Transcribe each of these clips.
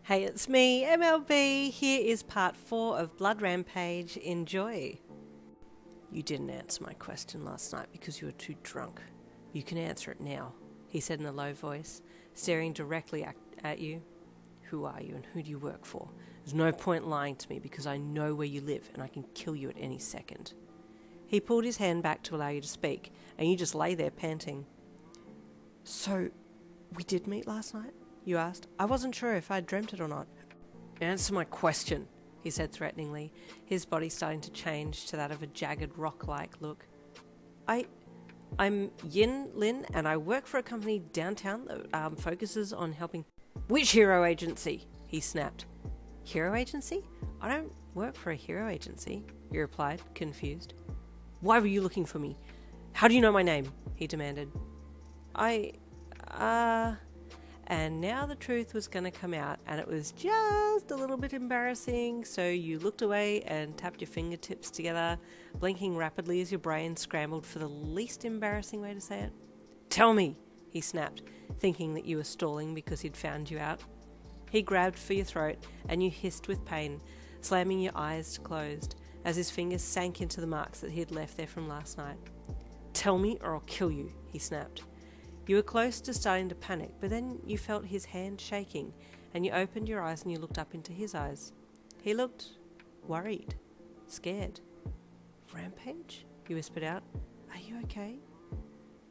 Hey, it's me, MLB. Here is part 4 of Blood Rampage. Enjoy. You didn't answer my question last night because you were too drunk. You can answer it now, he said in a low voice, staring directly at you. Who are you and who do you work for? There's no point lying to me because I know where you live and I can kill you at any second. He pulled his hand back to allow you to speak, and you just lay there panting. So, we did meet last night? You asked. I wasn't sure if I'd dreamt it or not. Answer my question, he said threateningly, his body starting to change to that of a jagged rock-like look. I'm Yin Lin, and I work for a company downtown that focuses on helping... Which hero agency? He snapped. Hero agency? I don't work for a hero agency, you replied, confused. Why were you looking for me? How do you know my name? He demanded. And now the truth was going to come out, and it was just a little bit embarrassing, so you looked away and tapped your fingertips together, blinking rapidly as your brain scrambled for the least embarrassing way to say it. Tell me, he snapped, thinking that you were stalling because he'd found you out. He grabbed for your throat, and you hissed with pain, slamming your eyes closed, as his fingers sank into the marks that he had left there from last night. Tell me or I'll kill you, he snapped. You were close to starting to panic, but then you felt his hand shaking, and you opened your eyes and you looked up into his eyes. He looked worried, scared. Rampage? You whispered out. Are you okay?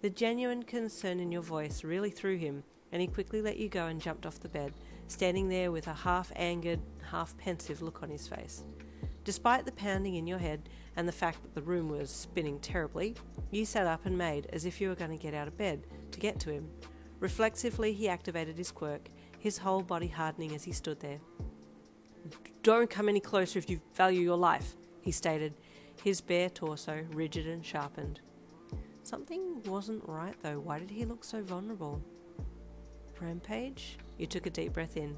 The genuine concern in your voice really threw him, and he quickly let you go and jumped off the bed, standing there with a half-angered, half-pensive look on his face. Despite the pounding in your head and the fact that the room was spinning terribly, you sat up and made as if you were going to get out of bed to get to him. Reflexively, he activated his quirk, his whole body hardening as he stood there. Don't come any closer if you value your life, he stated, his bare torso rigid and sharpened. Something wasn't right though. Why did he look so vulnerable? Rampage? You took a deep breath in.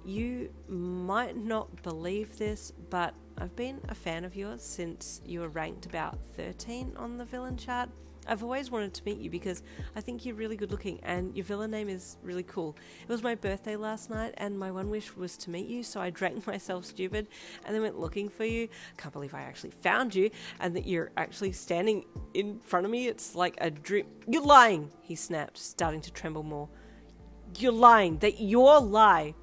You might not believe this, but I've been a fan of yours since you were ranked about 13 on the villain chart. I've always wanted to meet you because I think you're really good looking and your villain name is really cool. It was my birthday last night and my one wish was to meet you, so I drank myself stupid and then went looking for you. Can't believe I actually found you and that you're actually standing in front of me. It's like a dream. You're lying, he snapped, starting to tremble more. You're lying. That your lie.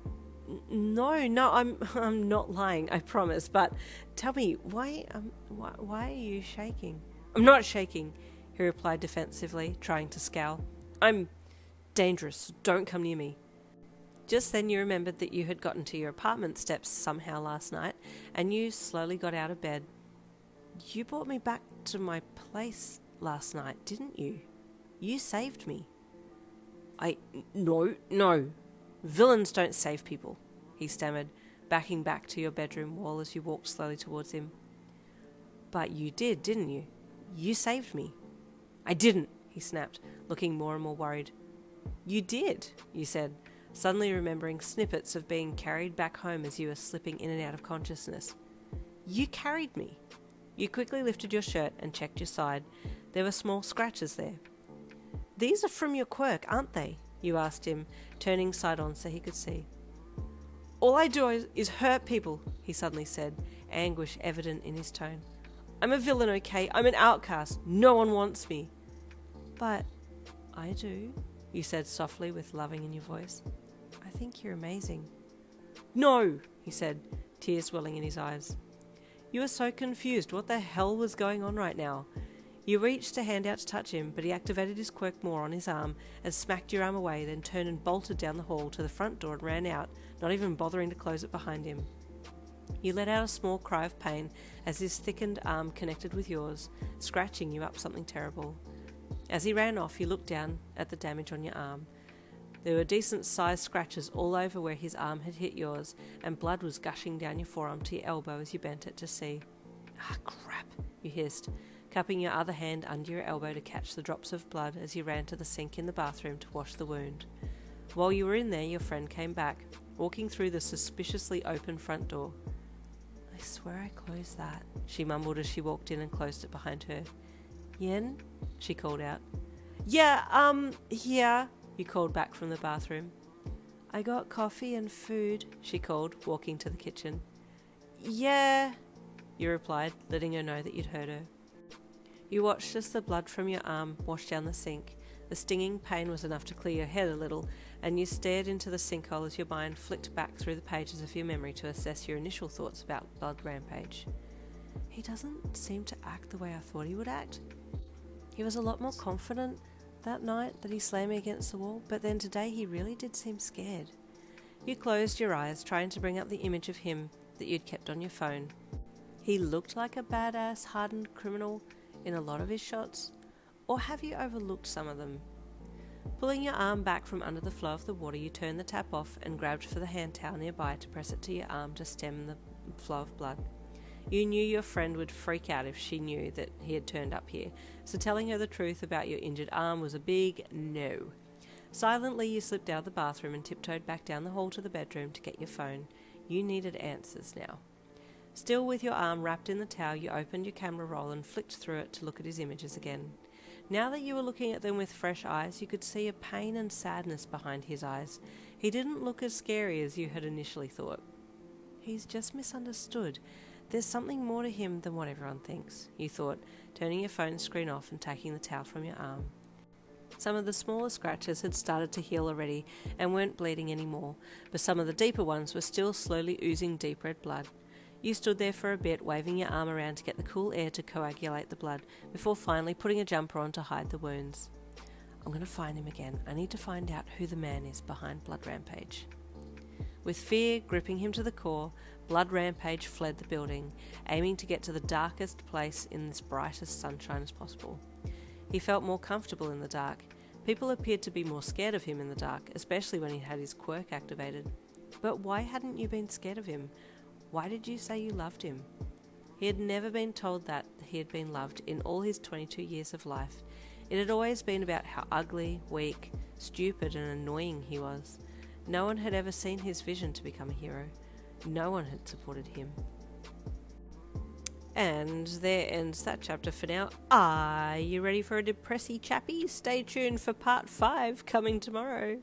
No, I'm not lying, I promise. But tell me, why are you shaking? I'm not shaking, he replied defensively, trying to scowl. I'm dangerous, so don't come near me. Just then you remembered that you had gotten to your apartment steps somehow last night, and you slowly got out of bed. You brought me back to my place last night, didn't you? You saved me. No. Villains don't save people, he stammered, backing back to your bedroom wall as you walked slowly towards him. But you did, didn't you? You saved me. I didn't, he snapped, looking more and more worried. You did, you said, suddenly remembering snippets of being carried back home as you were slipping in and out of consciousness. You carried me. You quickly lifted your shirt and checked your side. There were small scratches there. These are from your quirk, aren't they? You asked him, turning side on so he could see. All I do is hurt people, he suddenly said, anguish evident in his tone. I'm a villain, okay? I'm an outcast. No one wants me. But I do, you said softly with loving in your voice. I think you're amazing. No, he said, tears welling in his eyes. You were so confused. What the hell was going on right now? You reached a hand out to touch him, but he activated his quirk more on his arm and smacked your arm away, then turned and bolted down the hall to the front door and ran out, not even bothering to close it behind him. You let out a small cry of pain as his thickened arm connected with yours, scratching you up something terrible. As he ran off, you looked down at the damage on your arm. There were decent-sized scratches all over where his arm had hit yours, and blood was gushing down your forearm to your elbow as you bent it to see. Ah, crap, you hissed, cupping your other hand under your elbow to catch the drops of blood as you ran to the sink in the bathroom to wash the wound. While you were in there, your friend came back, walking through the suspiciously open front door. I swear I closed that, she mumbled as she walked in and closed it behind her. Yen? She called out. Yeah, here, you called back from the bathroom. I got coffee and food, she called, walking to the kitchen. Yeah, you replied, letting her know that you'd heard her. You watched as the blood from your arm washed down the sink. The stinging pain was enough to clear your head a little, and you stared into the sinkhole as your mind flicked back through the pages of your memory to assess your initial thoughts about Blood Rampage. He doesn't seem to act the way I thought he would act. He was a lot more confident that night that he slammed me against the wall, but then today he really did seem scared. You closed your eyes, trying to bring up the image of him that you'd kept on your phone. He looked like a badass, hardened criminal in a lot of his shots, or have you overlooked some of them? Pulling your arm back from under the flow of the water, you turned the tap off and grabbed for the hand towel nearby to press it to your arm to stem the flow of blood. You knew your friend would freak out if she knew that he had turned up here, so telling her the truth about your injured arm was a big no. Silently, you slipped out of the bathroom and tiptoed back down the hall to the bedroom to get your phone. You needed answers now. Still with your arm wrapped in the towel, you opened your camera roll and flicked through it to look at his images again. Now that you were looking at them with fresh eyes, you could see a pain and sadness behind his eyes. He didn't look as scary as you had initially thought. He's just misunderstood. There's something more to him than what everyone thinks, you thought, turning your phone screen off and taking the towel from your arm. Some of the smaller scratches had started to heal already and weren't bleeding anymore, but some of the deeper ones were still slowly oozing deep red blood. You stood there for a bit, waving your arm around to get the cool air to coagulate the blood, before finally putting a jumper on to hide the wounds. I'm going to find him again. I need to find out who the man is behind Blood Rampage. With fear gripping him to the core, Blood Rampage fled the building, aiming to get to the darkest place in this brightest sunshine as possible. He felt more comfortable in the dark. People appeared to be more scared of him in the dark, especially when he had his quirk activated. But why hadn't you been scared of him? Why did you say you loved him? He had never been told that he had been loved in all his 22 years of life. It had always been about how ugly, weak, stupid and annoying he was. No one had ever seen his vision to become a hero. No one had supported him. And there ends that chapter for now. Are you ready for a depressy chappy? Stay tuned for part 5 coming tomorrow.